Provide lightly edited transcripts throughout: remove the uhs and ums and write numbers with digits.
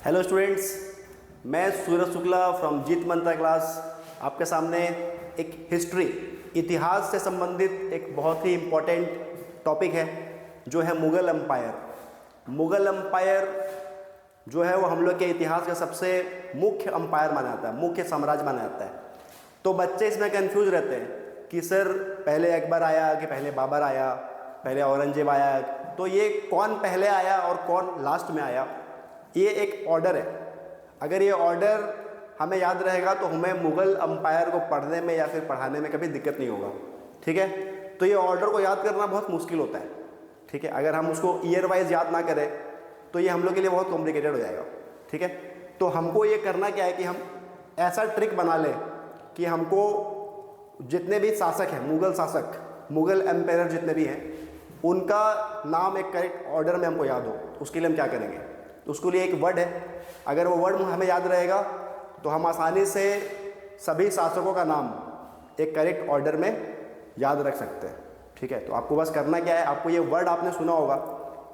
Hello students, मैं Suraj Shukla from Jeet Mantra class आपके सामने एक हिस्ट्री इतिहास से संबंधित एक बहुत ही इम्पोर्टेंट टॉपिक है जो है मुग़ल एम्पायर। मुग़ल एम्पायर जो है वो हम लोग के इतिहास का सबसे मुख्य एम्पायर माना जाता है, मुख्य साम्राज्य माना जाता है। तो बच्चे इसमें कंफ्यूज रहते हैं कि सर पहले अकबर आया कि पहले बाबर आया, पहले औरंगजेब आया, तो ये कौन पहले आया और कौन लास्ट में आया। ये एक ऑर्डर है। अगर ये ऑर्डर हमें याद रहेगा तो हमें मुग़ल एम्पायर को पढ़ने में या फिर पढ़ाने में कभी दिक्कत नहीं होगा। ठीक है, तो ये ऑर्डर को याद करना बहुत मुश्किल होता है। ठीक है, अगर हम उसको ईयर वाइज याद ना करें तो ये हम लोग के लिए बहुत कॉम्प्लिकेटेड हो जाएगा। ठीक है, तो हमको ये करना क्या है कि हम ऐसा ट्रिक बना लें कि हमको जितने भी शासक हैं, मुग़ल शासक, मुग़ल एम्पायर जितने भी हैं, उनका नाम एक करेक्ट ऑर्डर में हमको याद हो। उसके लिए हम क्या करेंगे, तो उसके लिए एक वर्ड है। अगर वो वर्ड हमें याद रहेगा तो हम आसानी से सभी शासकों का नाम एक करेक्ट ऑर्डर में याद रख सकते हैं। ठीक है, तो आपको बस करना क्या है, आपको ये वर्ड आपने सुना होगा,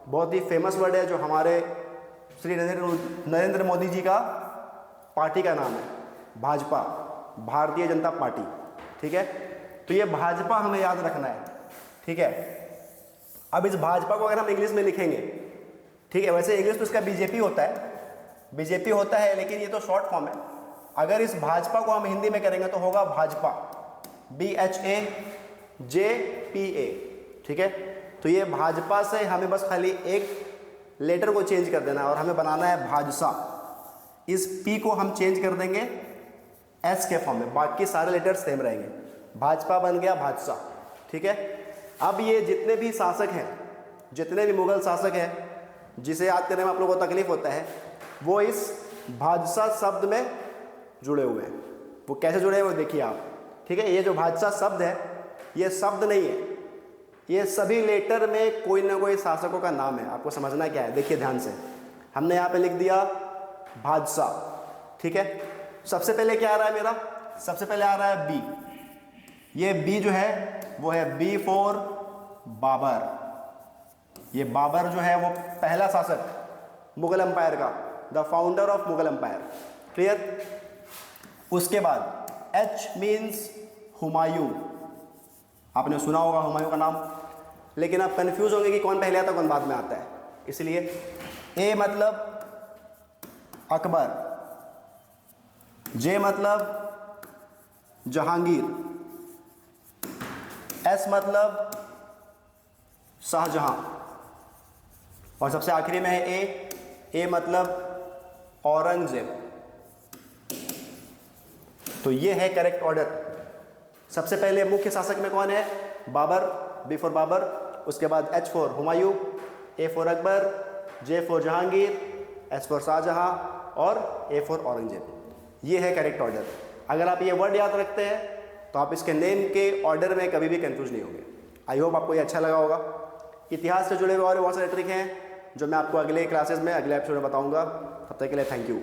बहुत ही फेमस वर्ड है जो हमारे श्री नरेंद्र मोदी जी का पार्टी का नाम है, भाजपा, भारतीय जनता पार्टी। ठीक है, तो ये भाजपा हमें याद रखना है। ठीक है, अब इस भाजपा को अगर हम इंग्लिश में लिखेंगे, ठीक है, वैसे इंग्लिश तो इसका बीजेपी होता है, बीजेपी होता है, लेकिन ये तो शॉर्ट फॉर्म है। अगर इस भाजपा को हम हिंदी में करेंगे तो होगा भाजपा, BHAJPA। ठीक है, तो ये भाजपा से हमें बस खाली एक लेटर को चेंज कर देना है और हमें बनाना है भाजसा। इस P को हम चेंज कर देंगे S के फॉर्म में, बाकी सारे लेटर्स सेम रहेंगे। भाजपा बन गया भाजसा। ठीक है, अब ये जितने भी शासक हैं, जितने भी मुग़ल शासक हैं जिसे याद करने में आप लोगों को तकलीफ होता है, वो इस भाजसा शब्द में जुड़े हुए हैं। वो कैसे जुड़े हैं वो देखिए आप। ठीक है, ये जो भाजसा शब्द है ये शब्द नहीं है, ये सभी लेटर में कोई ना कोई शासकों का नाम है। आपको समझना क्या है, देखिए ध्यान से। हमने यहाँ पे लिख दिया भाजसा। ठीक है, सबसे पहले क्या आ रहा है मेरा, सबसे पहले आ रहा है B। ये B जो है वो है B फॉर बाबर। ये बाबर जो है वो पहला शासक मुग़ल एम्पायर का, the founder of Mughal empire. Clear. उसके बाद H मीन्स हुमायूं। आपने सुना होगा हुमायूं का नाम, लेकिन आप कंफ्यूज होंगे कि कौन पहले आता है कौन बाद में आता है, इसलिए A मतलब अकबर, J मतलब जहांगीर, S मतलब शाहजहां, और सबसे आखिरी में है A मतलब औरंगजेब। तो ये है करेक्ट ऑर्डर। सबसे पहले मुख्य शासक में कौन है, बाबर, B फॉर बाबर। उसके बाद H for Humayun, A for Akbar, J for Jahangir, S for Shahjahan और A फॉर औरंगजेब। ये है करेक्ट ऑर्डर। अगर आप ये वर्ड याद रखते हैं तो आप इसके नेम के ऑर्डर में कभी भी कंफ्यूज नहीं होंगे। आई होप आपको ये अच्छा लगा होगा। इतिहास से जुड़े हुए और बहुत सारे ट्रिक हैं जो मैं आपको अगले क्लासेस में, अगले एपिसोड में बताऊंगा। तब तक के लिए थैंक यू।